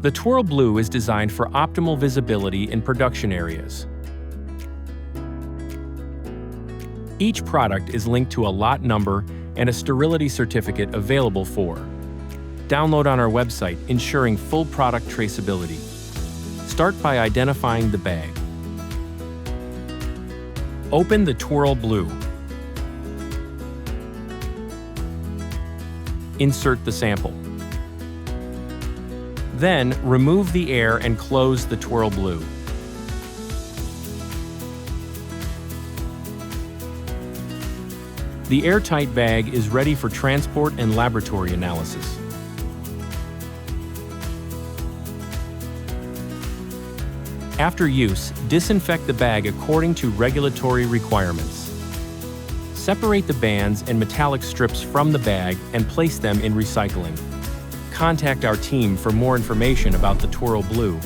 The Twirl'Blue is designed for optimal visibility in production areas. Each product is linked to a lot number and a sterility certificate available for download on our website, ensuring full product traceability. Start by identifying the bag. Open the Twirl'Blue. Insert the sample. Then, remove the air and close the Twirl'Blue. The airtight bag is ready for transport and laboratory analysis. After use, disinfect the bag according to regulatory requirements. Separate the bands and metallic strips from the bag and place them in recycling. Contact our team for more information about the Twirl'Blue.